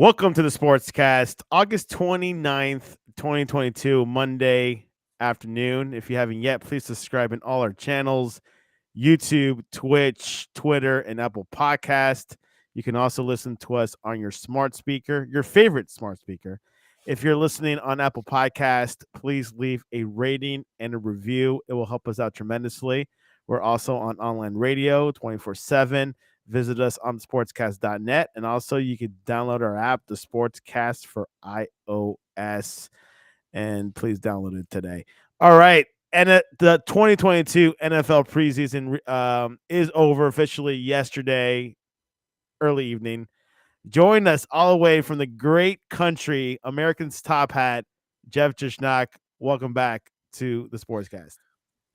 Welcome to the Sportscast, August 29th, 2022, Monday afternoon. If you haven't yet, please subscribe in all our channels, YouTube, Twitch, Twitter, and Apple Podcast. You can also listen to us on your smart speaker, your favorite smart speaker. If you're listening on Apple Podcast, please leave a rating and a review. It will help us out tremendously. We're also on online radio 24/7. Visit us on sportscast.net. And also, you can download our app, the Sportscast for iOS. And please download it today. All right. And the 2022 NFL preseason is over officially yesterday, early evening. Join us all the way from the great country, American's top hat, Jeff Gignac. Welcome back to the Sportscast.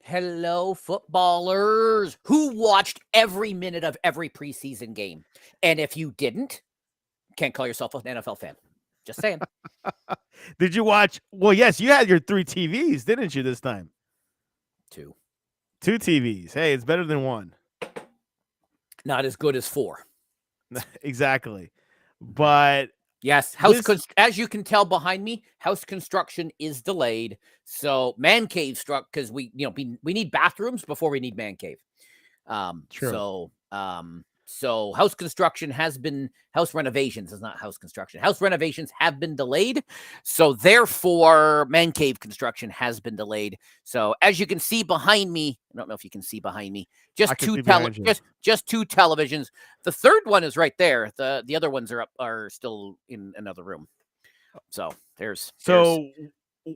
Hello, footballers who watched every minute of every preseason game. And if you didn't, can't call yourself an NFL fan. Just saying. Did you watch? Well, yes, you had your 3 TVs, didn't you, this time? 2. 2 TVs. Hey, it's better than 1. Not as good as 4. Exactly. But yes, as you can tell behind me, house construction is delayed. So man cave struck because we need bathrooms before we need man cave. True. So house renovations is not house construction. House renovations have been delayed. So therefore, man cave construction has been delayed. So as you can see behind me, I don't know if you can see behind me, just 2 televisions. The third one is right there. The other ones are still in another room. So there's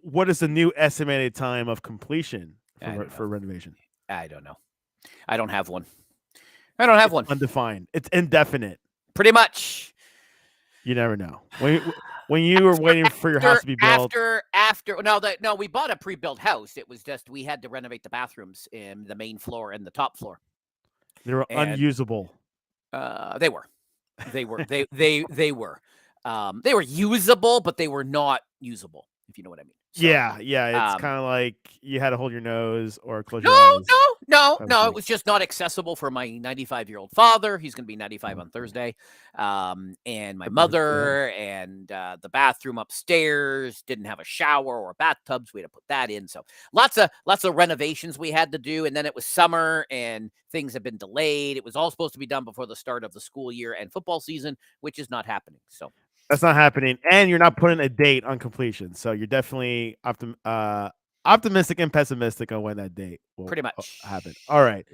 what is the new estimated time of completion for renovation? I don't know. I don't have one. One. Undefined. It's indefinite. Pretty much. You never know. When you were waiting for your house to be built. No, we bought a pre-built house. It was just we had to renovate the bathrooms in the main floor and the top floor. They were unusable. They were. They were usable, but they were not usable, if you know what I mean. So, yeah. It's kind of like you had to hold your nose or close your eyes. No. It was just not accessible for my 95-year-old father. He's going to be 95 on Thursday. And my mother and the bathroom upstairs didn't have a shower or bathtubs. We had to put that in. So lots of renovations we had to do. And then it was summer and things have been delayed. It was all supposed to be done before the start of the school year and football season, which is not happening. So that's not happening. And you're not putting a date on completion. So you're definitely optimistic and pessimistic on when that date will pretty much happen. All right.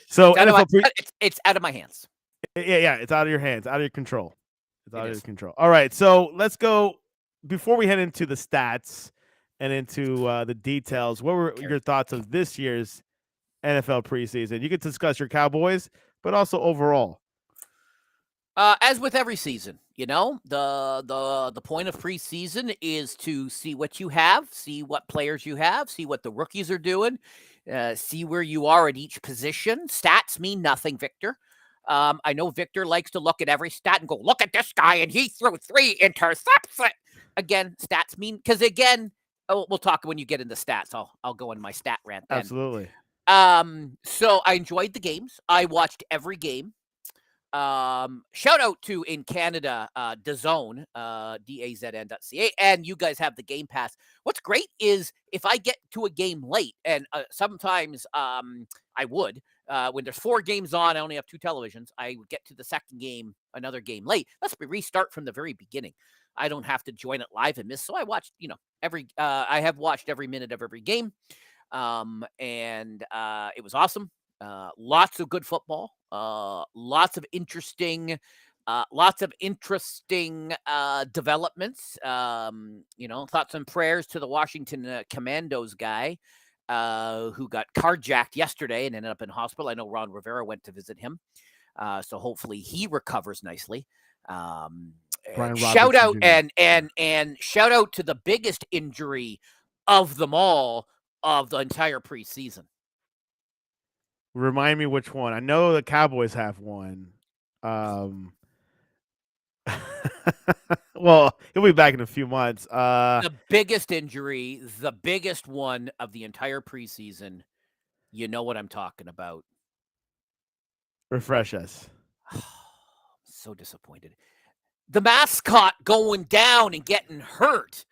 So it's out of my hands. Yeah, it's out of your hands, out of your control. It's out of your control. All right. So let's go before we head into the stats and into the details. What were your thoughts of this year's NFL preseason? You could discuss your Cowboys, but also overall. As with every season, the point of preseason is to see what you have, see what players you have, see what the rookies are doing, see where you are at each position. Stats mean nothing, Victor. I know Victor likes to look at every stat and go, look at this guy, and he threw 3 interceptions. Again, stats mean because we'll talk when you get into stats. I'll go in my stat rant then. Absolutely. So I enjoyed the games. I watched every game. Shout out to in Canada, DAZN, DAZN.ca, and you guys have the Game Pass. What's great is if I get to a game late, and sometimes I would, when there's 4 games on, I only have 2 televisions. I would get to the second game, another game late. Let's restart from the very beginning. I don't have to join it live and miss. So I watched, I have watched every minute of every game, and it was awesome. Lots of good football. Lots of interesting developments. Thoughts and prayers to the Washington Commandos guy who got carjacked yesterday and ended up in hospital. I know Ron Rivera went to visit him, so hopefully he recovers nicely. Shout out and shout out to the biggest injury of them all of the entire preseason. Remind me which one. I know the Cowboys have one. Well, he'll be back in a few months. The biggest injury, the biggest one of the entire preseason. You know what I'm talking about. Refresh us. So disappointed. the mascot going down and getting hurt.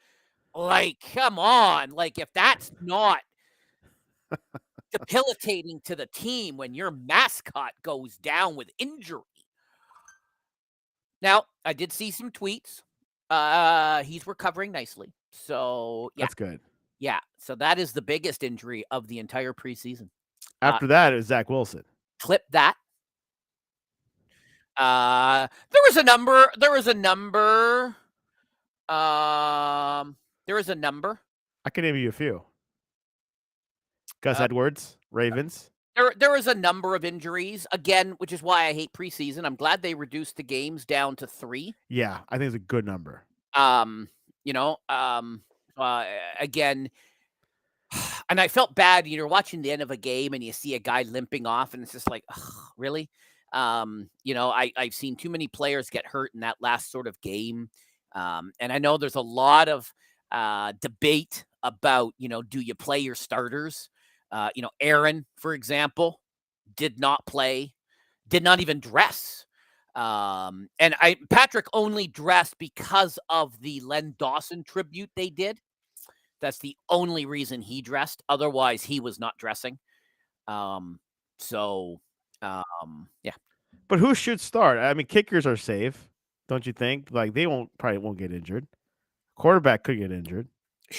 Like, come on. Like, if that's not debilitating to the team when your mascot goes down with injury. Now, I did see some tweets. He's recovering nicely. So, yeah. That's good. Yeah. So that is the biggest injury of the entire preseason. After that, it was Zach Wilson. Clip that. There was a number. I can name you a few. Gus Edwards, Ravens. There was a number of injuries, again, which is why I hate preseason. I'm glad they reduced the games down to 3. Yeah, I think it's a good number. Again, and I felt bad. You're watching the end of a game and you see a guy limping off, and it's just like, really? I've seen too many players get hurt in that last sort of game. And I know there's a lot of debate about, do you play your starters? Aaron, for example, did not play, did not even dress. And Patrick only dressed because of the Len Dawson tribute they did. That's the only reason he dressed. Otherwise, he was not dressing. Yeah. But who should start? I mean, kickers are safe, don't you think? Like they probably won't get injured. Quarterback could get injured.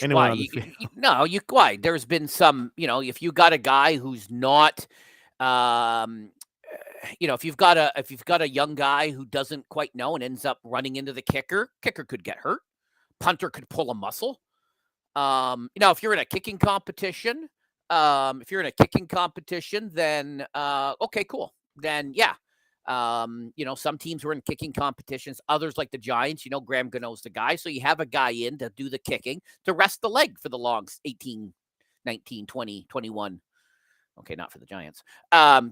Anyone on the field. No, why? There's been some, if you got a guy who's not, if you've got a young guy who doesn't quite know and ends up running into the kicker could get hurt. Punter could pull a muscle. If you're in a kicking competition, then okay, cool. Then yeah. Some teams were in kicking competitions, others like the Giants, Graham Gano's the guy. So you have a guy in to do the kicking to rest the leg for the long 18, 19, 20, 21. Okay, not for the Giants.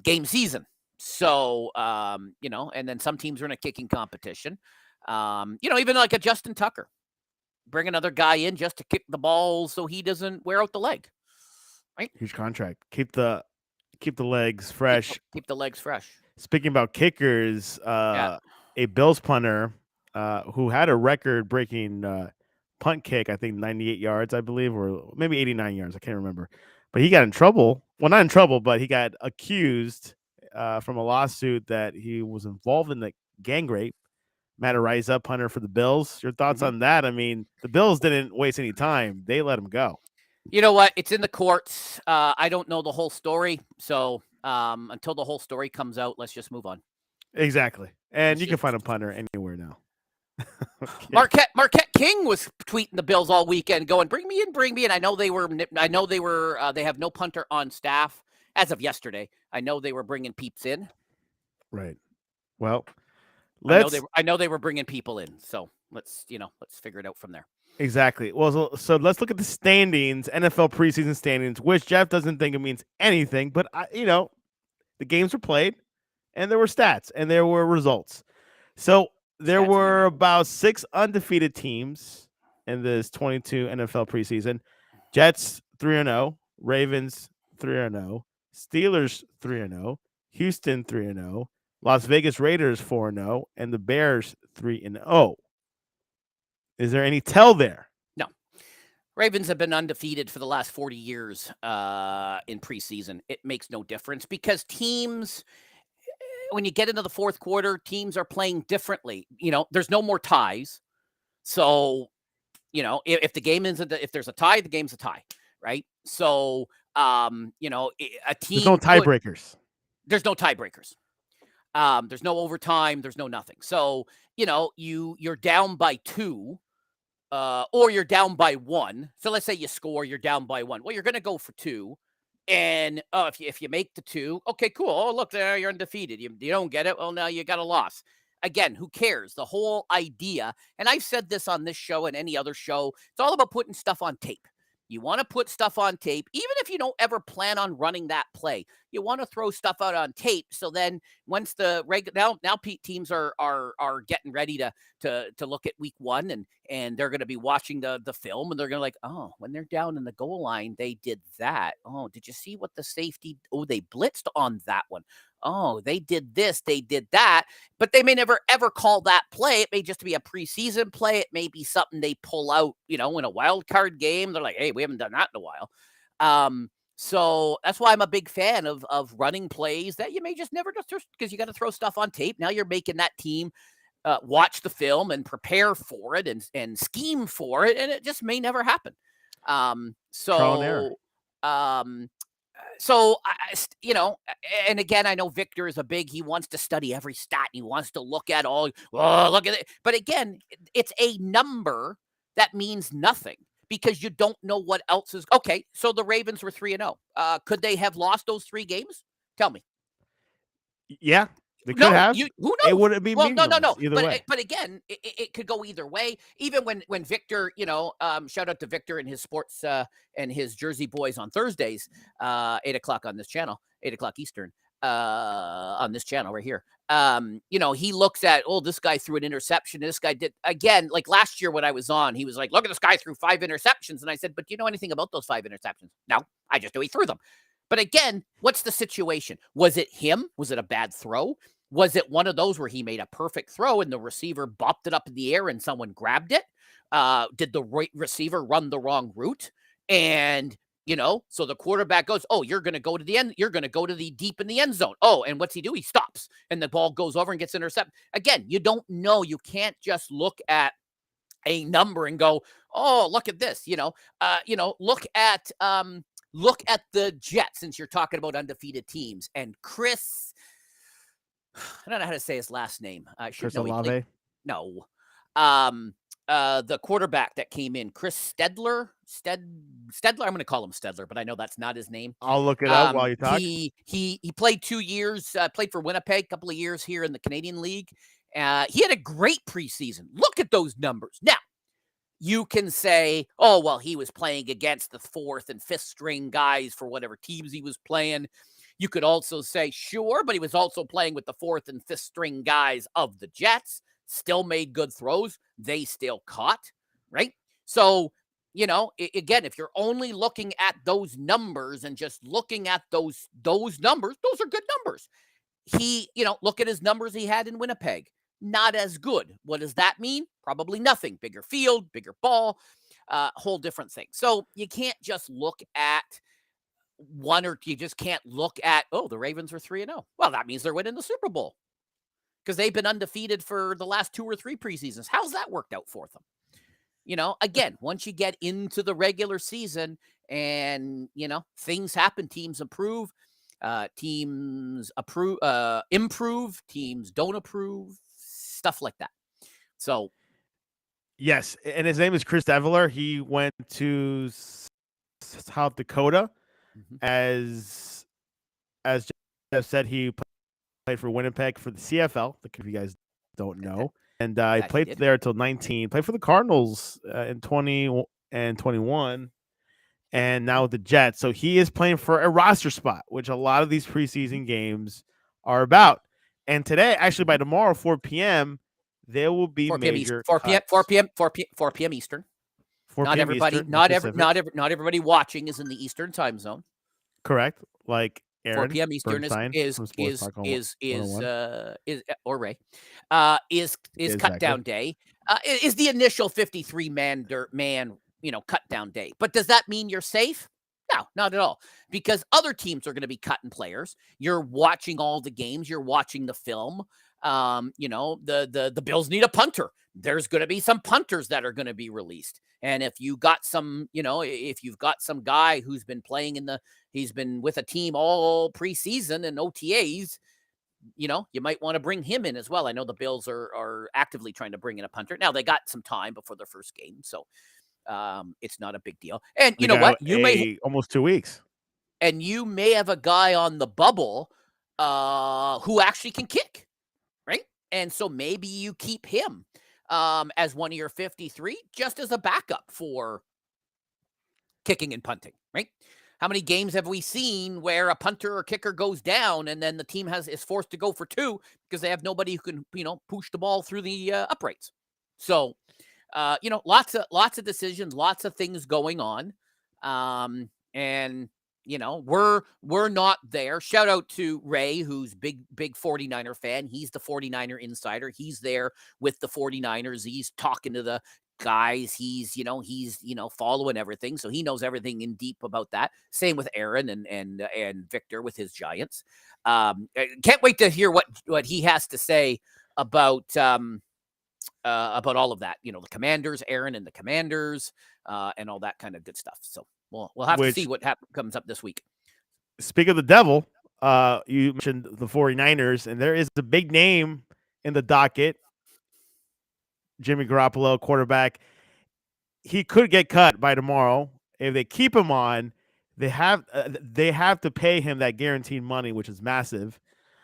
Game season. So, and then some teams are in a kicking competition. Even like a Justin Tucker. Bring another guy in just to kick the ball so he doesn't wear out the leg. Right? Huge contract. Keep the legs fresh. Keep the legs fresh. Speaking about kickers, a Bills punter who had a record-breaking punt kick, I think 98 yards, I believe, or maybe 89 yards. I can't remember. But he got in trouble. Well, not in trouble, but he got accused from a lawsuit that he was involved in the gang rape. Matt Ariza, punter for the Bills. Your thoughts on that? I mean, the Bills didn't waste any time. They let him go. You know what? It's in the courts. I don't know the whole story. So until the whole story comes out, let's just move on. Exactly. And you can find a punter anywhere now. Okay. Marquette King was tweeting the Bills all weekend going, bring me in. I know they have no punter on staff as of yesterday. I know they were bringing peeps in. Right. Well, I know they were bringing people in. So let's figure it out from there. Exactly. Well, so let's look at the standings, NFL preseason standings, which Jeff doesn't think it means anything, but the games were played and there were stats and there were results. So there were about 6 undefeated teams in this 22 NFL preseason. Jets 3-0, Ravens 3-0, Steelers 3-0, Houston 3-0, Las Vegas Raiders 4-0, and the Bears 3-0. Is there any tell there? No. Ravens have been undefeated for the last 40 years in preseason. It makes no difference because teams, when you get into the fourth quarter, teams are playing differently. There's no more ties. So, if the game if there's a tie, the game's a tie, right? So, a team. There's no tiebreakers. There's no tiebreakers. There's no overtime. There's no nothing. So, you're down by 2. Or you're down by 1. So let's say you score, you're down by 1. Well, you're going to go for 2. And if you make the 2, okay, cool. Oh, look, there you're undefeated. You don't get it. Well, now you got a loss. Again, who cares? The whole idea, and I've said this on this show and any other show, it's all about putting stuff on tape. You want to put stuff on tape, even if you don't ever plan on running that play. You want to throw stuff out on tape, so then once the now teams are getting ready to look at week 1 and they're going to be watching the film and they're going to like, oh, when they're down in the goal line, they did that. Oh, did you see what the safety? Oh, they blitzed on that one. oh, they did this, they did that, but they may never ever call that play. It may just be a preseason play. It may be something they pull out, in a wild card game. They're like, hey, we haven't done that in a while. So that's why I'm a big fan of running plays that you may just never just because you got to throw stuff on tape. Now you're making that team watch the film and prepare for it and scheme for it, and it just may never happen. Trial and error. So and again, I know Victor is he wants to study every stat. And he wants to look at look at it. But again, it's a number that means nothing because you don't know what else is. Okay, so the Ravens were 3-0. Could they have lost those 3 games? Tell me. Yeah, they could have. Who knows? It wouldn't be no. Either way. But again, it could go either way. Even when Victor, shout out to Victor and his sports and his Jersey boys on Thursdays, 8:00 on this channel, 8:00 Eastern, on this channel right here. He looks at, this guy threw an interception. This guy did again, like last year when I was on, he was like, look at this guy threw 5 interceptions. And I said, but do you know anything about those 5 interceptions? No, I just know he threw them. But again, what's the situation? Was it him? Was it a bad throw? Was it one of those where he made a perfect throw and the receiver bopped it up in the air and someone grabbed it? Did the receiver run the wrong route? And, so the quarterback goes, oh, you're going to go to the end. You're going to go to the deep in the end zone. Oh, and what's he do? He stops and the ball goes over and gets intercepted. Again, you don't know. You can't just look at a number and go, oh, look at this, look at the Jets, since you're talking about undefeated teams. And Chris, I don't know how to say his last name. I should know. No. The quarterback that came in, Chris Stedler. I'm going to call him Stedler, but I know that's not his name. I'll look it up while you talk. He played 2 years, played for Winnipeg, a couple of years here in the Canadian League. He had a great preseason. Look at those numbers. Now, you can say, oh, well, he was playing against the 4th and 5th string guys for whatever teams he was playing. You could also say, sure, but he was also playing with the 4th and 5th string guys of the Jets, still made good throws. They still caught, right? So, again, if you're only looking at those numbers and just looking at those numbers, those are good numbers. He, look at his numbers he had in Winnipeg. Not as good. What does that mean? Probably nothing. Bigger field, bigger ball, whole different thing. So you can't just look at you just can't look at, the Ravens were 3-0. Well, that means they're winning the Super Bowl because they've been undefeated for the last 2 or 3 preseasons. How's that worked out for them? Again, once you get into the regular season and, things happen, teams improve, improve, teams don't approve, stuff like that. So, yes, and his name is Chris Develer. He went to South Dakota, as Jeff said. He played for Winnipeg for the CFL. If you guys don't know, and he played there until 19. Played for the Cardinals in 20 and 21, and now with the Jets. So he is playing for a roster spot, which a lot of these preseason games are about. And today, actually by tomorrow, 4 p.m., there will be 4 p.m. major 4 p.m. 4 p.m. Eastern. 4 not p.m. everybody, Eastern, not everybody watching is in the Eastern time zone. Correct. Like Aaron, 4 p.m. Eastern is cut down day. Is the initial 53 man cut down day. But does that mean you're safe? No, not at all. Because other teams are going to be cutting players. You're watching all the games. You're watching the film. The Bills need a punter. There's going to be some punters that are going to be released. And if you got some, if you've got some guy who's been playing he's been with a team all preseason and OTAs, you might want to bring him in as well. I know the Bills are actively trying to bring in a punter. Now they got some time before their first game. So it's not a big deal. And you know what? You may almost 2 weeks. And you may have a guy on the bubble who actually can kick, right? And so maybe you keep him as one of your 53 just as a backup for kicking and punting, right? How many games have we seen where a punter or kicker goes down and then the team is forced to go for 2 because they have nobody who can, push the ball through the uprights? So, lots of decisions, lots of things going on. And, we're not there. Shout out to Ray, who's big 49er fan. He's the 49er insider. He's there with the 49ers. He's talking to the guys. He's following everything. So he knows everything in deep about that. Same with Aaron and Victor with his Giants. Can't wait to hear what he has to say about all of that. The Commanders, Aaron and the Commanders, and all that kind of good stuff. So we'll have to see what comes up this week. Speak of the devil, you mentioned the 49ers, and there is a big name in the docket. Jimmy Garoppolo, quarterback. He could get cut by tomorrow. If they keep him on, they have to pay him that guaranteed money, which is massive.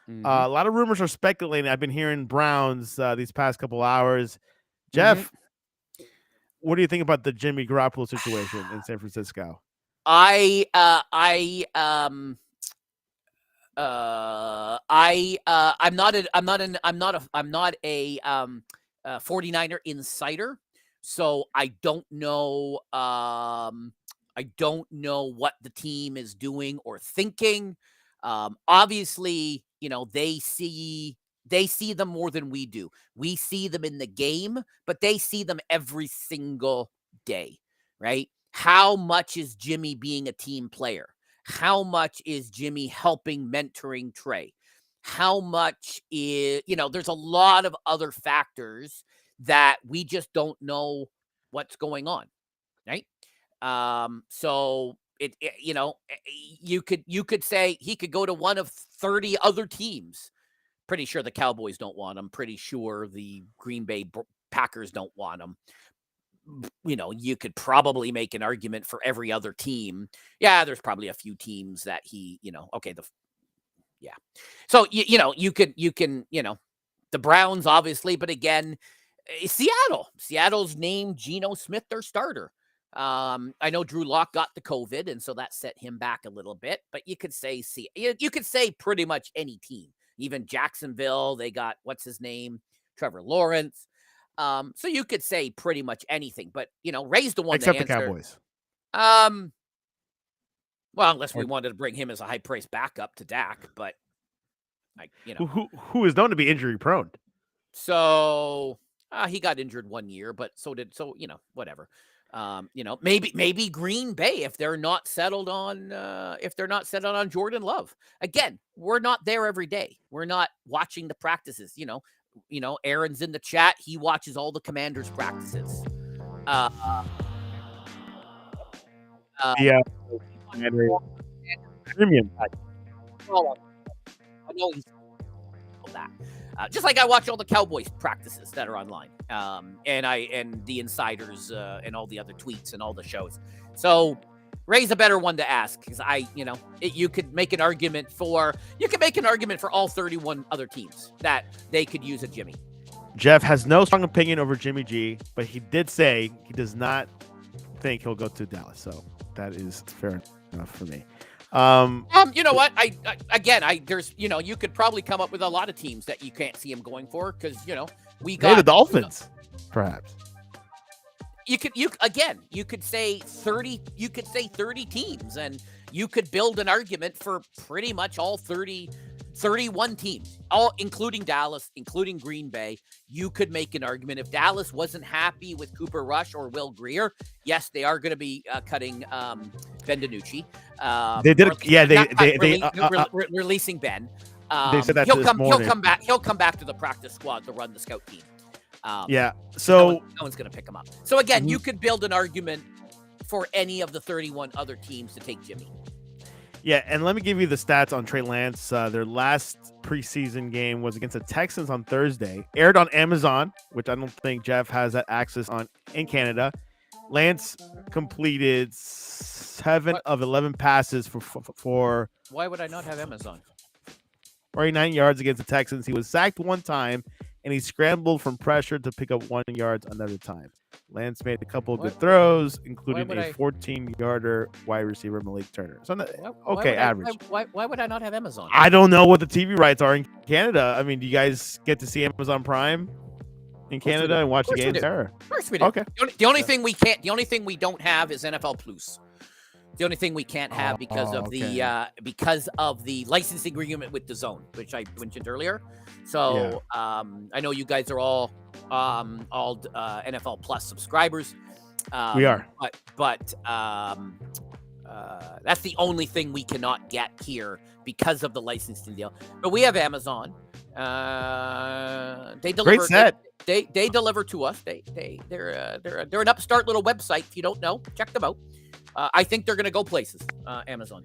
Mm-hmm. A lot of rumors are speculating. I've been hearing Browns these past couple hours. Jeff, what do you think about the Jimmy Garoppolo situation in San Francisco? I'm not a 49er insider, so I don't know. I don't know what the team is doing or thinking. Obviously, they see them more than we do. We see them in the game, but they see them every single day, right? How much is Jimmy being a team player? How much is Jimmy helping, mentoring Trey? How much is, there's a lot of other factors that we just don't know what's going on, right? So you could say he could go to one of 30 other teams. Pretty sure the Cowboys don't want him. Pretty sure the Green Bay Packers don't want him. You could probably make an argument for every other team. Yeah, there's probably a few teams that he, okay, yeah. So, you can, the Browns, obviously, but again, Seattle's named Geno Smith their starter. I know Drew Lock got the COVID, and so that set him back a little bit, but you could say pretty much any team, even Jacksonville, they got, what's his name? Trevor Lawrence. So you could say pretty much anything, but Ray's the one except to the answer. Cowboys. Well, unless we wanted to bring him as a high price backup to Dak, but who is known to be injury prone. So he got injured 1 year, but whatever. Maybe Green Bay if they're not settled on Jordan Love. Again, we're not there every day. We're not watching the practices. Aaron's in the chat. He watches all the Commanders' practices. Premium. I know he's that. Just like I watch all the Cowboys practices that are online, and the insiders and all the other tweets and all the shows. So Ray's a better one to ask because you could make an argument for all 31 other teams that they could use a Jimmy. Jeff has no strong opinion over Jimmy G, but he did say he does not think he'll go to Dallas. So that is fair enough for me. You know what? There's you could probably come up with a lot of teams that you can't see him going for because we got the Dolphins, perhaps. You could say 30. You could say 30 teams, and you could build an argument for pretty much all 31 teams, all including Dallas, including Green Bay. You could make an argument if Dallas wasn't happy with Cooper Rush or Will Grier. Yes, they are going to be cutting Ben DiNucci. They did. Releasing Ben. They said that he'll this morning. He'll come back to the practice squad to run the scout team. So no one's going to pick him up. So again, you could build an argument for any of the 31 other teams to take Jimmy. Yeah, and let me give you the stats on Trey Lance. Their last preseason game was against the Texans on Thursday. Aired on Amazon, which I don't think Jeff has that access on in Canada. Lance completed 7 of 11 passes for. Why would I not have Amazon? 49 yards against the Texans. He was sacked one time, and he scrambled from pressure to pick up 1 yard another time. Lance made a couple of good throws, including a 14-yarder wide receiver, Malik Turner. So, average. Why would I not have Amazon? I don't know what the TV rights are in Canada. I mean, do you guys get to see Amazon Prime in Canada and watch the games there? Of course we do. Okay. The only thing we don't have is NFL Plus. It's the only thing we can't have because of the licensing agreement with DAZN, which I mentioned earlier. So I know you guys are all NFL Plus subscribers. We are, but that's the only thing we cannot get here because of the licensing deal. But we have Amazon. They deliver. Great set. They deliver to us. They're an upstart little website. If you don't know, check them out. I think they're going to go places. Amazon.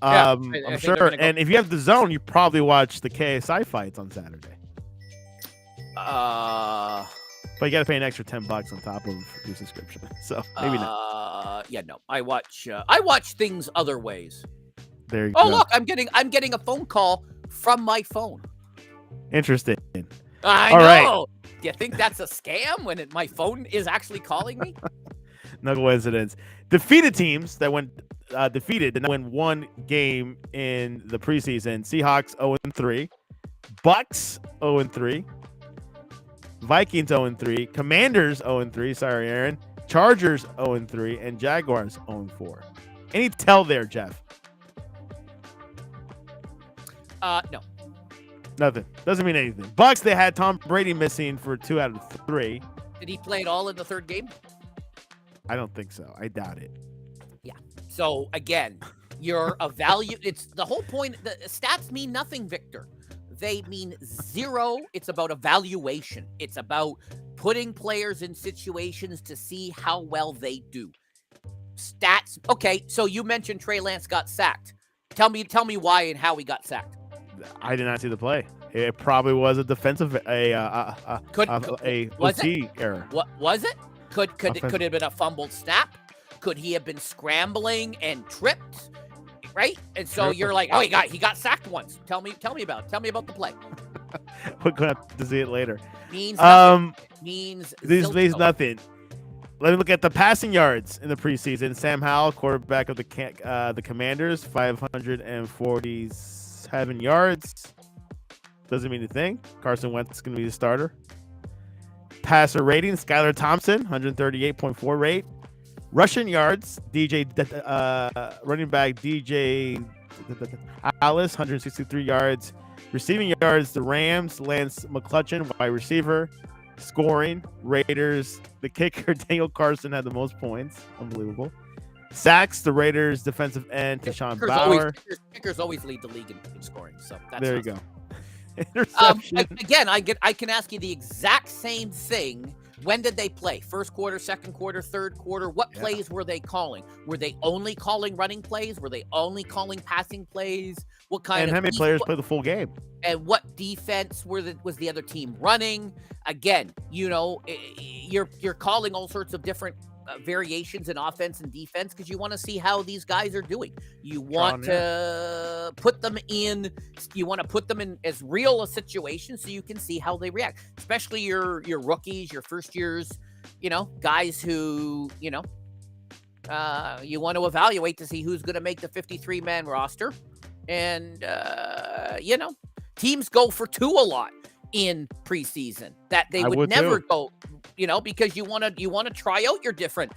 I'm sure. And if you have the Zone, you probably watch the KSI fights on Saturday. But you got to pay an extra $10 on top of your subscription. So maybe not. Yeah, no. I watch things other ways. There you go. Oh, look, I'm getting a phone call from my phone. Interesting. I know. Right. Do you think that's a scam when my phone is actually calling me? No coincidence. Defeated teams that went defeated and win one game in the preseason. Seahawks 0-3, Bucks 0-3, Vikings 0-3, Commanders 0-3. Sorry, Aaron. Chargers 0-3, and Jaguars 0-4. Any tell there, Jeff? No. Nothing. Doesn't mean anything. Bucks, they had Tom Brady missing for 2 out of 3. Did he play it all in the third game? I don't think so. I doubt it. Yeah. So again, you're it's the whole point. The stats mean nothing, Victor. They mean zero. It's about evaluation. It's about putting players in situations to see how well they do. Stats. Okay. So you mentioned Trey Lance got sacked. Tell me why and how he got sacked. I did not see the play. It probably was a defensive OT error. What was it? Could it have been a fumbled snap? Could he have been scrambling and tripped? Right? And so you're like, oh, he got sacked once. Tell me about it. Tell me about the play. We're gonna have to see it later. Means nothing. Means nothing. Let me look at the passing yards in the preseason. Sam Howell, quarterback of the Commanders, 547 yards. Doesn't mean a thing. Carson Wentz is going to be the starter. Passer rating, Skylar Thompson, 138.4 rate. Rushing yards, running back DJ Alice, 163 yards. Receiving yards, the Rams, Lance McCutcheon, wide receiver. Scoring, Raiders, the kicker, Daniel Carson had the most points. Unbelievable. Sacks, the Raiders, defensive end, Tashawn Bauer. Kickers always lead the league in scoring. So that's there you go. Interception. Again, I can ask you the exact same thing. When did they play? First quarter, second quarter, third quarter? What plays were they calling? Were they only calling running plays? Were they only calling passing plays? What kind and of how many players play the full game? And what defense was the other team running? Again, you're calling all sorts of different variations in offense and defense because you want to see how these guys are doing. You want to put them in. You want to put them in as real a situation so you can see how they react. Especially your rookies, your first years. Guys who you want to evaluate to see who's going to make the 53-man roster. And teams go for 2 a lot in preseason that they would never go, because you want to try out your different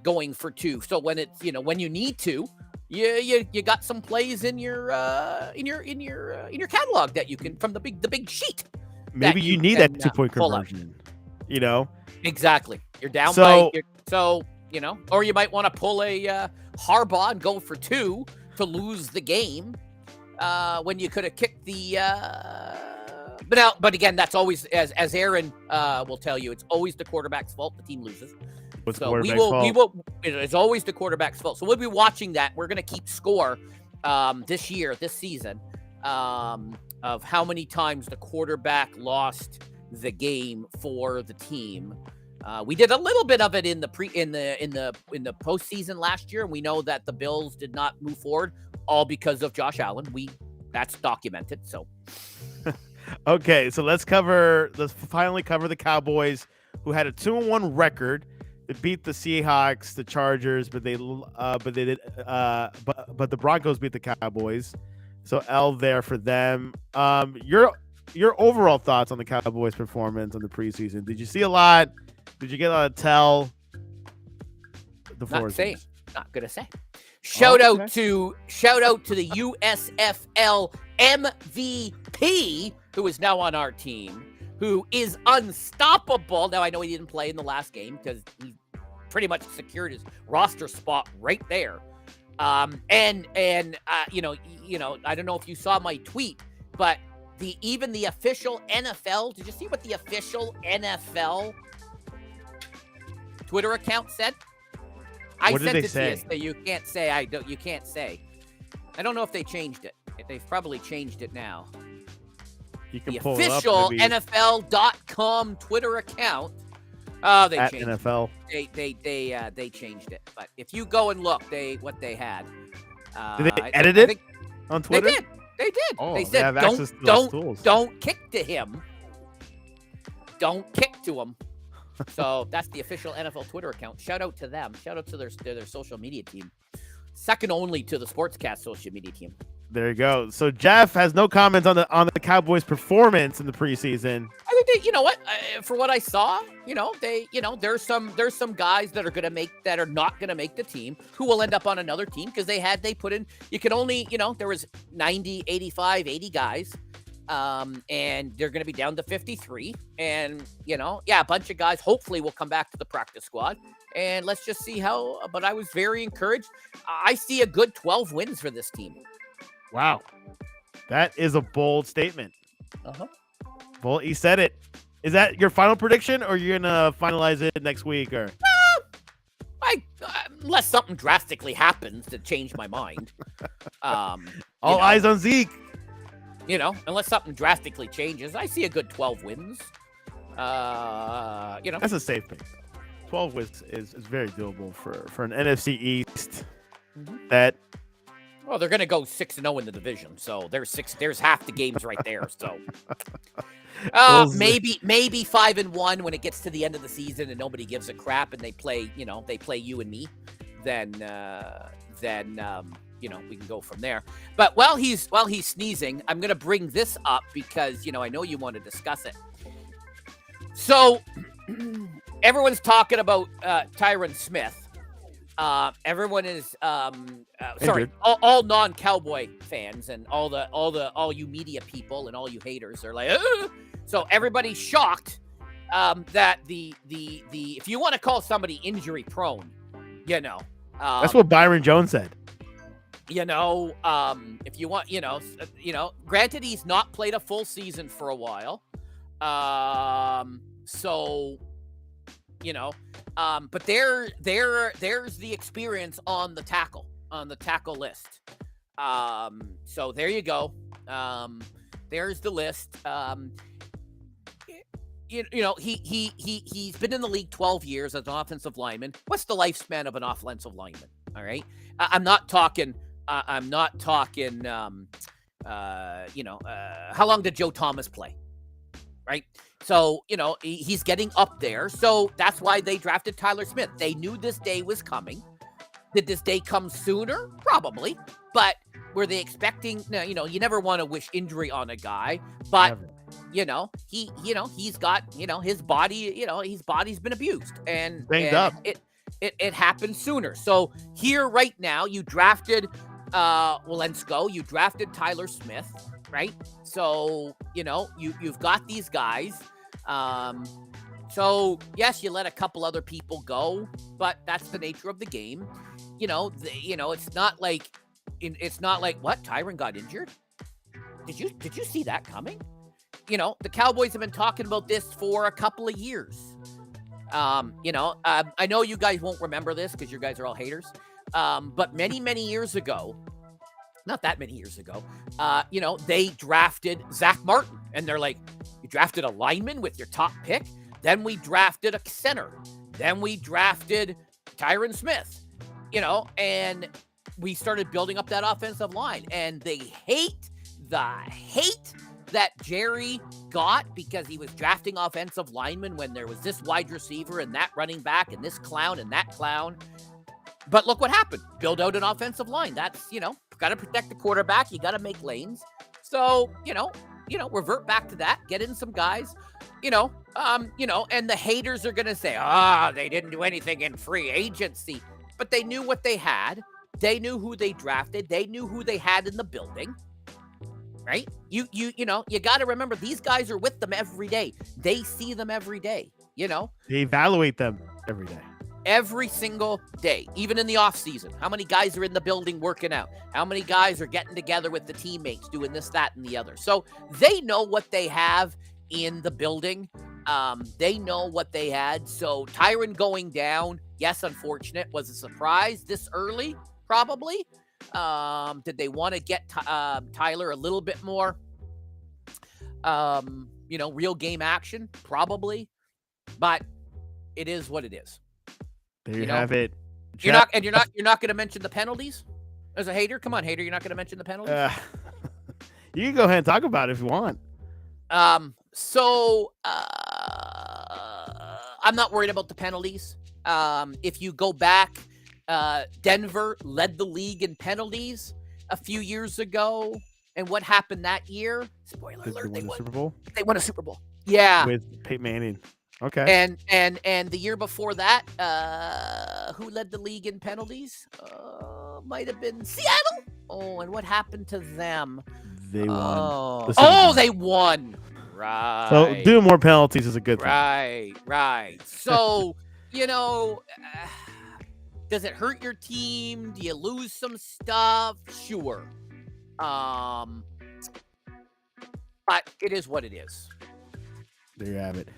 going for 2. So when it's when you need to, you got some plays in your catalog that you can from the big sheet. Maybe you need that 2-point conversion. Exactly. You're down by or you might want to pull a Harbaugh and go for 2 to lose the game. When you could have kicked the but again, that's always as Aaron will tell you, it's always the quarterback's fault. The team loses. It's always the quarterback's fault. So we'll be watching that. We're going to keep score this season of how many times the quarterback lost the game for the team. We did a little bit of it in the postseason last year, and we know that the Bills did not move forward, all because of Josh Allen. That's documented. So, okay, so let's finally cover the Cowboys, who had a 2-1 record. They beat the Seahawks, the Chargers, but the Broncos beat the Cowboys. So L there for them. Your overall thoughts on the Cowboys' performance on the preseason? Did you see a lot? Did you get a lot of tell? Not gonna say. Shout Okay. out to the USFL MVP, who is now on our team, who is unstoppable. Now I know he didn't play in the last game because he pretty much secured his roster spot right there. And you know, I don't know if you saw my tweet, but even the official NFL. Did you see what the official NFL Twitter account said? What did sent they it say? to you, so you can't say you can't say. I don't know if they changed it. They've probably changed it now. You can The pull official it up. NFL.com Twitter account. Oh, they At changed NFL. it. They changed it. But if you go and look, what they had. Did they edit I it think on Twitter? They did. Oh, they they said have access to those tools. don't kick to him. Don't kick to him. So that's the official NFL Twitter account. Shout out to them. Shout out to their social media team. Second only to the Sportscast social media team. There you go. So Jeff has no comments on the Cowboys' performance in the preseason. I think you know what? For what I saw, there's some guys that are not gonna make the team who will end up on another team because they put in. You can only, there was 90, 85, 80 guys. And they're going to be down to 53, and a bunch of guys hopefully will come back to the practice squad, and let's just see how. But I was very encouraged. I see a good 12 wins for this team. Wow, that is a bold statement. Well, he said it. Is that your final prediction, or you're gonna finalize it next week, or? Unless something drastically happens to change my mind. All eyes on Zeke. Unless something drastically changes, I see a good 12 wins. That's a safe pick. 12 wins is very doable for an NFC East. That. Well, they're going to go 6-0 in the division, so there's half the games right there. So maybe 5-1 when it gets to the end of the season and nobody gives a crap and they play you and me. Then we can go from there. But while he's sneezing, I'm going to bring this up because, I know you want to discuss it. So everyone's talking about Tyron Smith. Everyone is all non-Cowboy fans and all you media people and all you haters are like, ugh! So everybody's shocked that the if you want to call somebody injury prone, that's what Byron Jones said. If you want, granted, he's not played a full season for a while. But there's the experience on the tackle list. So there you go. There's the list. He's been in the league 12 years as an offensive lineman. What's the lifespan of an offensive lineman? All right. I'm not talking. How long did Joe Thomas play? Right. So, he's getting up there. So that's why they drafted Tyler Smith. They knew this day was coming. Did this day come sooner? Probably. But were they expecting, you never want to wish injury on a guy, but he's got, his body, his body's been abused and banged up. It happened sooner. So here right now, you drafted Walensco, you drafted Tyler Smith, right? So, you've got these guys. So yes, you let a couple other people go, but that's the nature of the game. It's not like what Tyron got injured. Did you see that coming? The Cowboys have been talking about this for a couple of years. I know you guys won't remember this because you guys are all haters. But many years ago, not that many years ago, they drafted Zach Martin, and they're like, you drafted a lineman with your top pick. Then we drafted a center. Then we drafted Tyron Smith, and we started building up that offensive line, and they hate that Jerry got because he was drafting offensive linemen when there was this wide receiver and that running back and this clown and that clown. But look what happened. Build out an offensive line. That's, got to protect the quarterback. You got to make lanes. So, revert back to that. Get in some guys, and the haters are going to say, they didn't do anything in free agency. but they knew what they had. They knew who they drafted. They knew who they had in the building. Right? You got to remember, these guys are with them every day. They see them every day. They evaluate them every day. Every single day, even in the off season. How many guys are in the building working out? How many guys are getting together with the teammates, doing this, that, and the other? So they know what they have in the building. They know what they had. So Tyron going down, yes, unfortunate. Was a surprise this early? Probably. Did they want to get Tyler a little bit more, real game action? Probably. But it is what it is. There you have it. You're not going to mention the penalties as a hater. Come on, hater. You're not going to mention the penalties. You can go ahead and talk about it if you want. So I'm not worried about the penalties. If you go back, Denver led the league in penalties a few years ago. And what happened that year? Spoiler alert, they won the Super Bowl? They won a Super Bowl. Yeah. With Peyton Manning. Okay. And the year before that, who led the league in penalties? Might have been Seattle. Oh, and what happened to them? They won. They won. Right. So doing more penalties is a good thing. Right. So, does it hurt your team? Do you lose some stuff? Sure. But it is what it is. There you have it.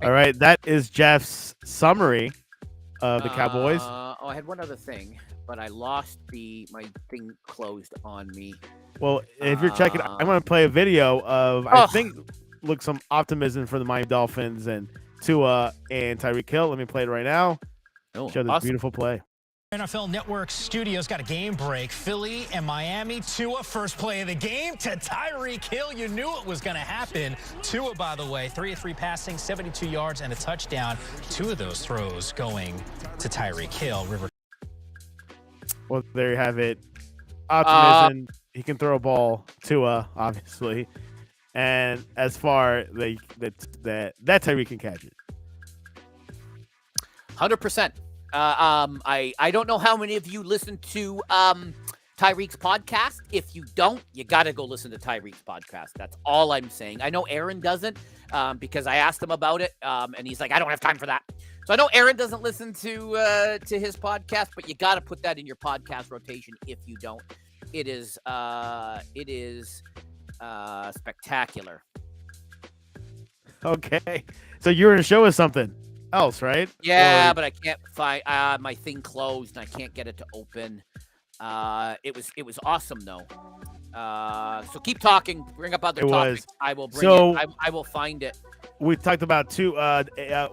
All right, that is Jeff's summary of the Cowboys. I had one other thing, but I lost my thing closed on me. Well, if you're checking, I'm going to play a video of, I think, some optimism for the Miami Dolphins and Tua and Tyreek Hill. Let me play it right now. Show this beautiful play. NFL Network studios got a game break. Philly and Miami. Tua, first play of the game to Tyreek Hill. You knew it was going to happen. Tua, by the way, 3 of 3 passing, 72 yards and a touchdown. 2 of those throws going to Tyreek Hill. Well, there you have it. Optimism. He can throw a ball. Tua, obviously. And as far that Tyreek can catch it. 100%. I don't know how many of you listen to Tyreek's podcast. If you don't, you got to go listen to Tyreek's podcast. That's all I'm saying. I know Aaron doesn't because I asked him about it, and he's like, I don't have time for that. So I know Aaron doesn't listen to his podcast, but you got to put that in your podcast rotation if you don't. It is spectacular. Okay. So you were going to show us something else, right? Yeah, but I can't find my thing closed and I can't get it to open. It was awesome though. So keep talking, bring up other topics. I will bring it. I will find it. We talked about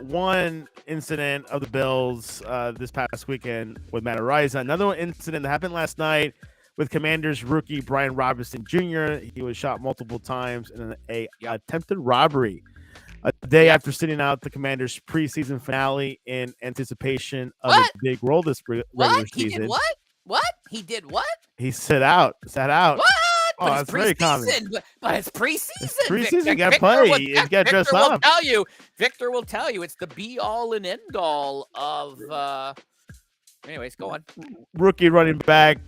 one incident of the Bills this past weekend with Matt Araiza. Another incident that happened last night with Commanders rookie Brian Robinson Jr. He was shot multiple times in an attempted robbery. A day after sitting out the Commanders' preseason finale in anticipation of a big role this regular season. He did what? What? He did what? He sat out. What? Oh, that's very common. But it's preseason. It's preseason. You got to play. You got to dress up. Victor will tell you it's the be-all and end-all of... Anyways, go on. Rookie running back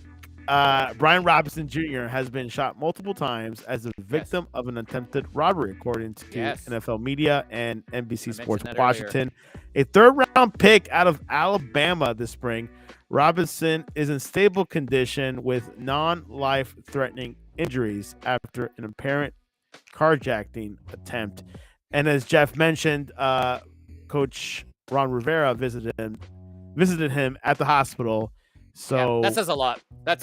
Brian Robinson Jr. has been shot multiple times as a victim of an attempted robbery, according to NFL media and NBC Sports Washington. A third-round pick out of Alabama this spring, Robinson is in stable condition with non-life-threatening injuries after an apparent carjacking attempt. And as Jeff mentioned, Coach Ron Rivera visited him at the hospital. So that says a lot. That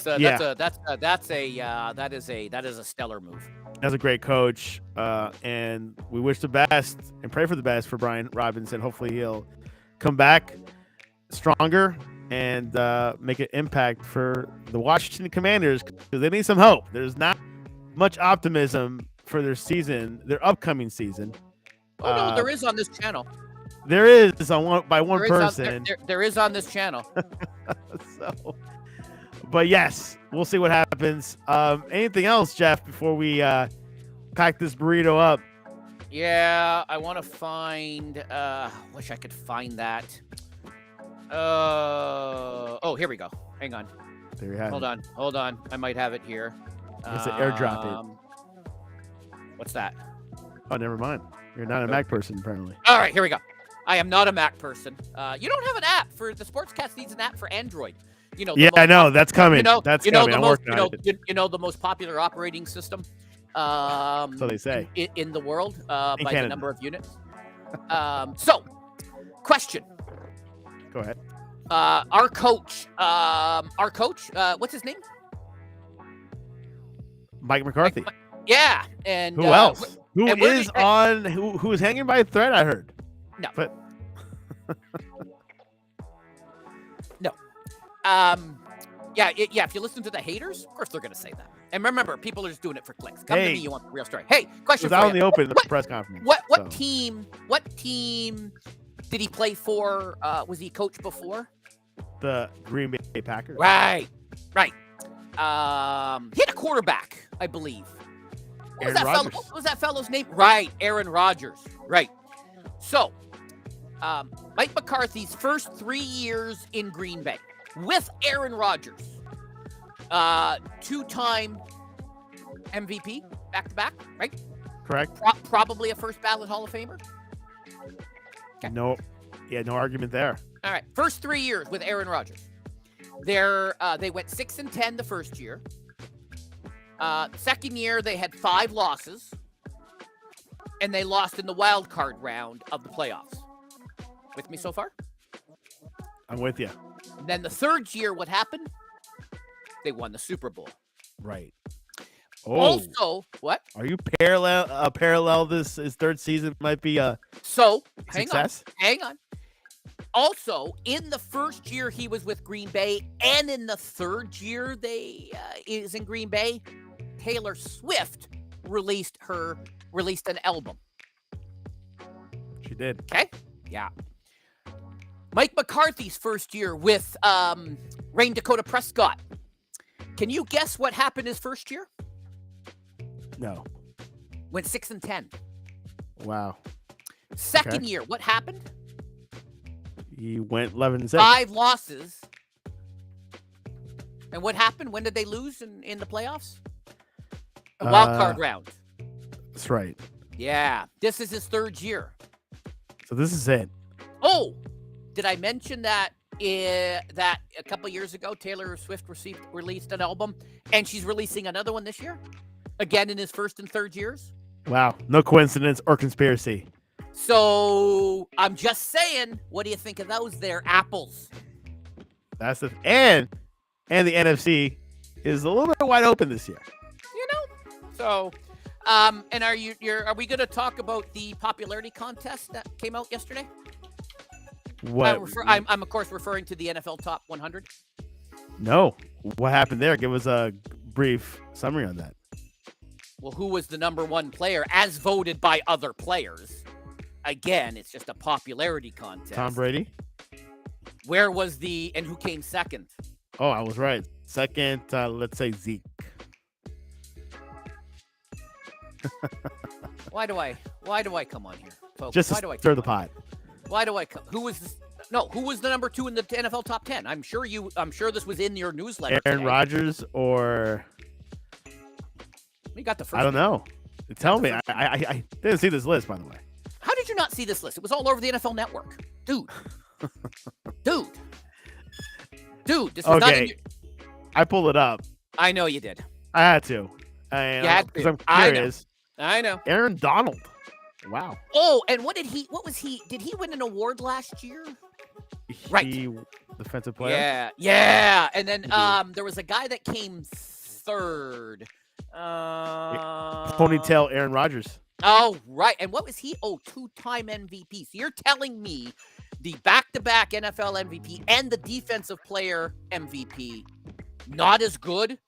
is a stellar move. That's a great coach, and we wish the best and pray for the best for Brian Robinson. Hopefully, he'll come back stronger and make an impact for the Washington Commanders because they need some hope. There's not much optimism for their upcoming season. Oh no, there is on this channel. There is by one person. There is on this channel. But yes, we'll see what happens. Anything else, Jeff, before we pack this burrito up? Yeah, I want to find. Wish I could find that. Here we go. Hang on. There you have Hold it. on. I might have it here. It's an airdrop it. What's that? Oh, never mind. You're not a Mac person, apparently. All right, here we go. I am not a Mac person. You don't have an app for the Sportscast needs an app for Android. You know. Yeah, I know. That's coming. That's coming. I'm working on it. You know the most popular operating system. So they say in the world by Canada. the number of units. So, question. Go ahead. Our coach. What's his name? Mike McCarthy. Yeah, and Who else? Who and where is did- on? Who is hanging by a thread? I heard. No. But Yeah. If you listen to the haters, of course they're going to say that. And remember, people are just doing it for clicks. Come to Hey. me, you want the real story. Hey, question it was for out in you. the open in the press conference. What so. team? What team did he play for? Was he coach before? The Green Bay Packers. Right. He had a quarterback, I believe. What was Aaron Rodgers. What was that fellow's name? Right, Aaron Rodgers. Right. So, Mike McCarthy's first 3 years in Green Bay with Aaron Rodgers, 2-time MVP back-to-back, right? Correct. Probably a first ballot Hall of Famer. Okay. No. Yeah, no argument there. All right, first 3 years with Aaron Rodgers. They went 6-10 the first year. Second year, they had 5 losses, and they lost in the wild card round of the playoffs. With me so far? I'm with you. And then the third year, what happened? They won the Super Bowl. Right. Oh, Also, what? are you parallel? This his third season might be a So, success. hang on. Also, in the first year he was with Green Bay, and in the third year they is in Green Bay, Taylor Swift released an album. She did. Okay? Yeah. Mike McCarthy's first year with Rain Dakota Prescott. Can you guess what happened his first year? No. Went 6-10. Wow. Second year, what happened? He went 11-7. 5 losses. And what happened? When did they lose in the playoffs? A wild card round. That's right. Yeah. This is his third year. So this is it. Oh, did I mention that that a couple years ago Taylor Swift released an album, and she's releasing another one this year? Again in his first and third years? Wow. No coincidence or conspiracy. So I'm just saying, what do you think of those there apples? That's the and the NFC is a little bit wide open this year. You know? So and are we going to talk about the popularity contest that came out yesterday? What? I'm of course referring to the NFL Top 100. No. What happened there? Give us a brief summary on that. Well, who was the number 1 player as voted by other players? Again, it's just a popularity contest. Tom Brady. Where was and who came second? Oh, I was right. Second, let's say Zeke. Why do I come on here, folks? Just why to do I stir come the on? pot. Why do I come? Who was this? No, who was the number 2 in the NFL Top 10? I'm sure this was in your newsletter. Aaron today. Rodgers or We got the first. I don't know. Tell me. I didn't see this list, by the way. How did you not see this list? It was all over the NFL Network, dude. Dude, this was not in Okay. your... I pulled it up. I know you did. I had to. Because I'm curious. I know. Aaron Donald. Wow. Oh, and what was he? Did he win an award last year? Right. He, defensive player. Yeah. And then Mhm. there was a guy that came third. Ponytail Aaron Rodgers. Oh, right. And what was he? Oh, 2-time MVP. So you're telling me the back-to-back NFL MVP and the defensive player MVP not as good?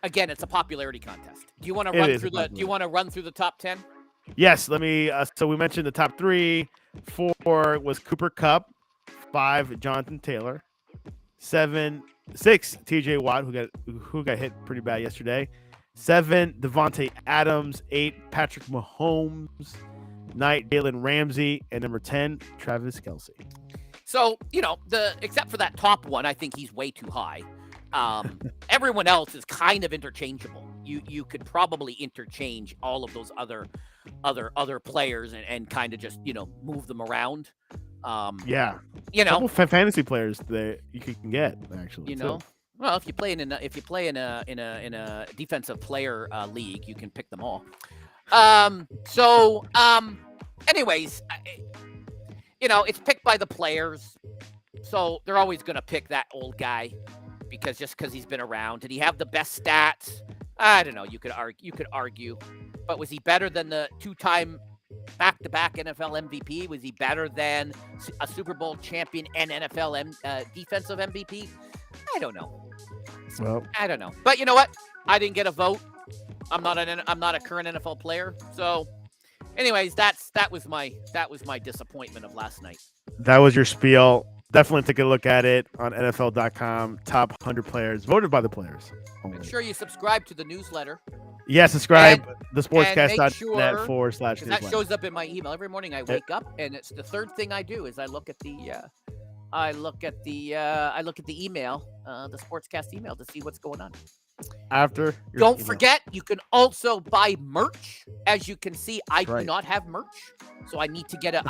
Again, it's a popularity contest. Do you want to run through the? Do you want to run through the top 10? Yes. Let me. So we mentioned the top 3. 4 was Cooper Kupp. 5 Jonathan Taylor. 6 T.J. Watt, who got hit pretty bad yesterday. 7 Devontae Adams. 8 Patrick Mahomes. 9, Jalen Ramsey, and number 10, Travis Kelce. So, except for that top one, I think he's way too high. Everyone else is kind of interchangeable. You could probably interchange all of those other players and kind of just, move them around. Yeah. Couple fantasy players that you can get, actually. Well, if you play in a defensive player league, you can pick them all. Anyways, it's picked by the players, so they're always going to pick that old guy because he's been around. Did he have the best stats? I don't know. You could argue, but was he better than the 2-time back-to-back NFL MVP? Was he better than a Super Bowl champion and NFL defensive MVP? I don't know. Well, I don't know. But you know what? I didn't get a vote. I'm not a current NFL player. So, anyways, that was my disappointment of last night. That was your spiel. Definitely take a look at it on NFL.com. Top 100 players voted by the players. Make sure you subscribe to the newsletter. Yeah, subscribe. thesportscast.net/newsletter. That shows up in my email every morning. I wake up, and it's the third thing I do is I look at the email, the Sportscast email, to see what's going on. Don't forget, you can also buy merch. As you can see, I do not have merch, so I need to get a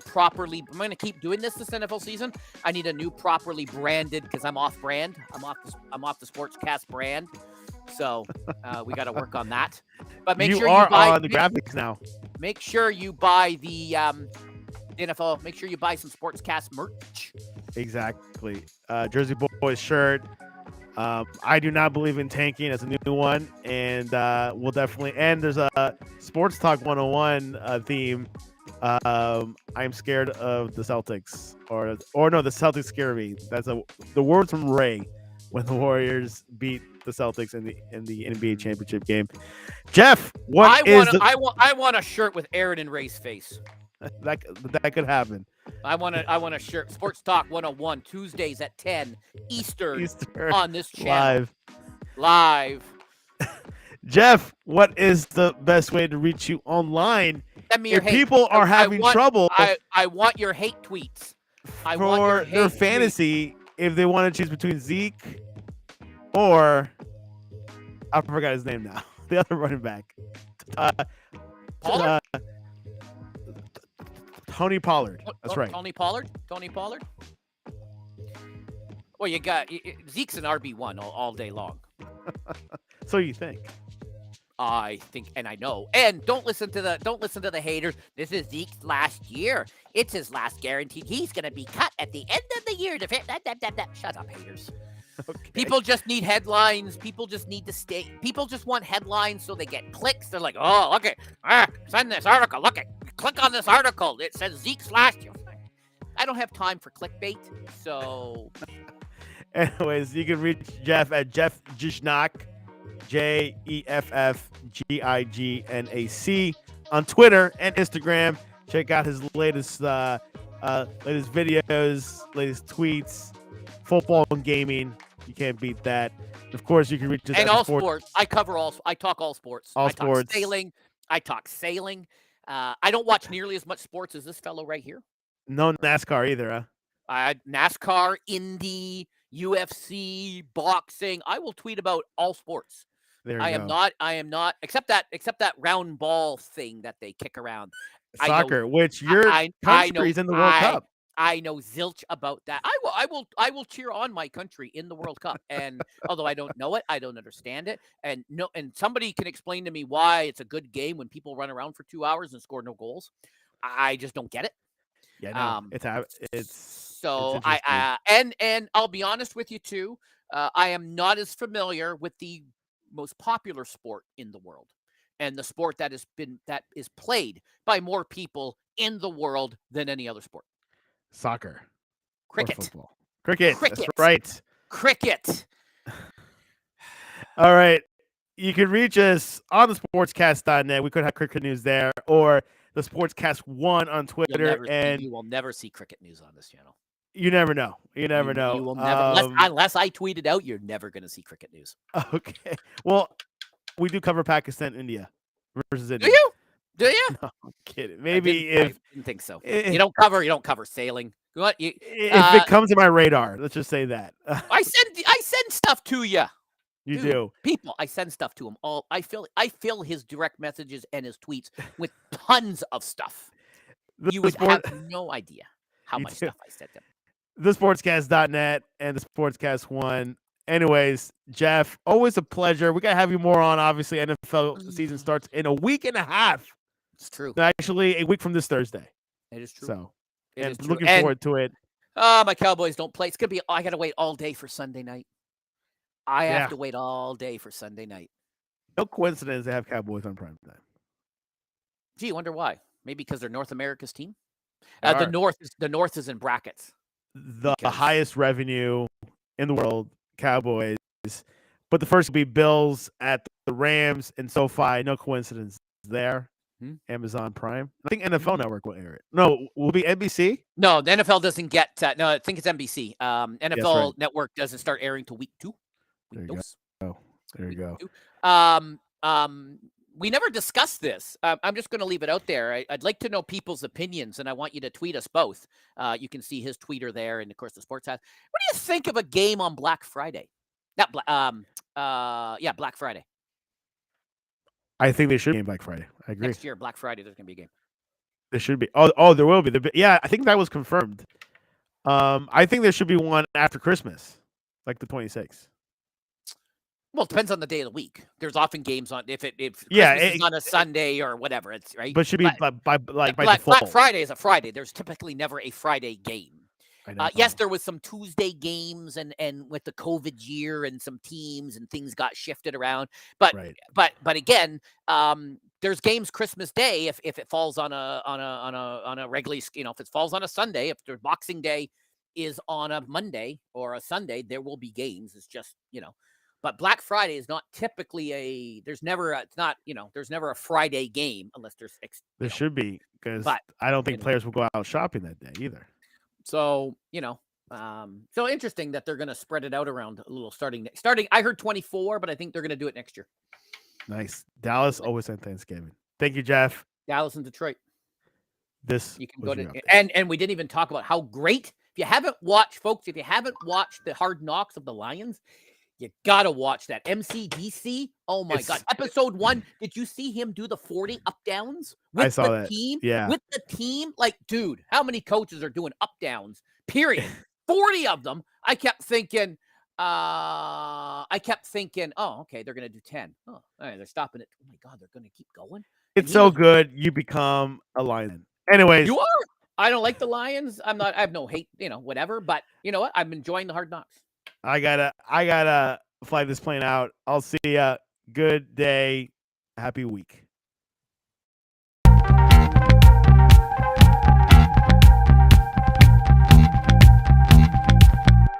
properly. I'm going to keep doing this NFL season. I need a new properly branded because I'm off brand. I'm off the Sportscast brand. So we got to work on that. But make sure you buy on the graphics now. Make sure you buy the NFL. Make sure you buy some Sportscast merch. Exactly. Jersey Boys shirt. I do not believe in tanking. That's a new one, and we'll definitely. And there's a Sports Talk 101 theme. I'm scared of the Celtics, or no, the Celtics scare me. That's the words from Ray when the Warriors beat the Celtics in the NBA championship game. Jeff, I want a shirt with Aaron and Ray's face. That could happen. I want a shirt. Sports Talk 101 Tuesdays at 10 Eastern on this channel. Live. Jeff, what is the best way to reach you online? Send me your hate. People are having trouble. I want your hate tweets. For their fantasy, if they want to choose between Zeke or I forgot his name now. The other running back. Pollard? Tony Pollard. That's right. Tony Pollard? Well, you got Zeke's an RB1 all day long. So you think? I think, and I know. And don't listen to the haters. This is Zeke's last year. It's his last guarantee. He's going to be cut at the end of the year. Shut up, haters. Okay. People just need headlines. People just need to stay. People just want headlines so they get clicks. They're like, oh, look it. Send this article. Look it. Click on this article. It says Zeke's last year. I don't have time for clickbait. So, anyways, you can reach Jeff at Jeff Gignac, JEFFGIGNAC on Twitter and Instagram. Check out his latest videos, latest tweets, football and gaming. You can't beat that. Of course, you can reach us and all sports. I cover all. I talk all sports. I talk sailing. I don't watch nearly as much sports as this fellow right here. No NASCAR either, huh? NASCAR, Indy, UFC, boxing. I will tweet about all sports. I am not except that round ball thing that they kick around. Soccer, which your country's in the World Cup. I know zilch about that. I will cheer on my country in the World Cup. And although I don't know it, I don't understand it. And somebody can explain to me why it's a good game when people run around for 2 hours and score no goals. I just don't get it. Yeah, no, and I'll be honest with you too. I am not as familiar with the most popular sport in the world, and the sport that is played by more people in the world than any other sport. Soccer. Cricket. Football. Cricket. That's right. Cricket. All right. You can reach us on the sportscast.net. We could have cricket news there, or the Sportscast 1 on Twitter. You will never see cricket news on this channel. You never know. You know. You will never, unless I tweet it out, you're never going to see cricket news. Okay. Well, we do cover Pakistan, India versus India. Do you? Do you? No, I'm kidding. I Maybe didn't think so. if You don't cover sailing. What you? it comes to my radar, let's just say that. I send stuff to you. You Dude, do. people, I send stuff to him. I fill his direct messages and his tweets with tons of stuff. The You would sport- have no idea how You much do. stuff I sent him. thesportscast.net and the Sportscast One. Anyways, Jeff, always a pleasure. We gotta have you more on. Obviously, NFL season starts in a week and a half. It's true. Actually, a week from this Thursday. It is true. So, It is true. looking And forward to it. my Cowboys don't play. It's gonna be. I gotta wait all day for Sunday night. I Yeah. have to wait all day for Sunday night. No coincidence they have Cowboys on prime time. Gee, I wonder why. Maybe because they're North America's team. They The are. North is in brackets. The because- highest revenue in the world, Cowboys. But the first will be Bills at the Rams and SoFi. No coincidence there. Amazon Prime. I think NFL Network will air it. No, will it be NBC? No, the NFL doesn't get. No, I think it's NBC. NFL right. Network doesn't start airing till week 2. There you go. There you go. 2. We never discussed this. I'm just going to leave it out there. I'd like to know people's opinions, and I want you to tweet us both. You can see his tweeter there, and of course the sports hat. What do you think of a game on Black Friday? Not Black Friday. I think they should be in Black Friday. I agree. Next year, Black Friday, there's going to be a game. There should be. Oh, there will be. Yeah, I think that was confirmed. I think there should be one after Christmas, like the 26th. Well, it depends on the day of the week. There's often games on if Christmas is on a Sunday or whatever. It's right. But it should be by Black default. Friday is a Friday. There's typically never a Friday game. I know. Yes, there was some Tuesday games and with the COVID year and some teams and things got shifted around. But Right. but again, there's games Christmas Day if it falls on a regularly, if it falls on a Sunday, if their Boxing Day is on a Monday or a Sunday, there will be games. It's just, but Black Friday is not typically there's never a Friday game unless There should be, because but, I don't think players will go out shopping that day either. So, so interesting that they're going to spread it out around a little starting. I heard 24, but I think they're going to do it next year. Nice. Dallas always on Thanksgiving. Thank you, Jeff. Dallas and Detroit. You can go to, and we didn't even talk about how great. If you haven't watched the Hard Knocks of the Lions, you got to watch that. MCDC. Oh my God. Episode 1. Did you see him do the 40 up downs with I saw the that. team? Yeah. With the team? Like, dude, how many coaches are doing up downs? Period. 40 of them. I kept thinking, oh, okay, they're going to do 10. Oh, all right, they're stopping it. Oh my God, they're going to keep going. It's so good. You become a Lion. Anyways. You are. I don't like the Lions. I have no hate, whatever. But you know what? I'm enjoying the Hard Knocks. I gotta fly this plane out. I'll see ya. Good day. Happy week.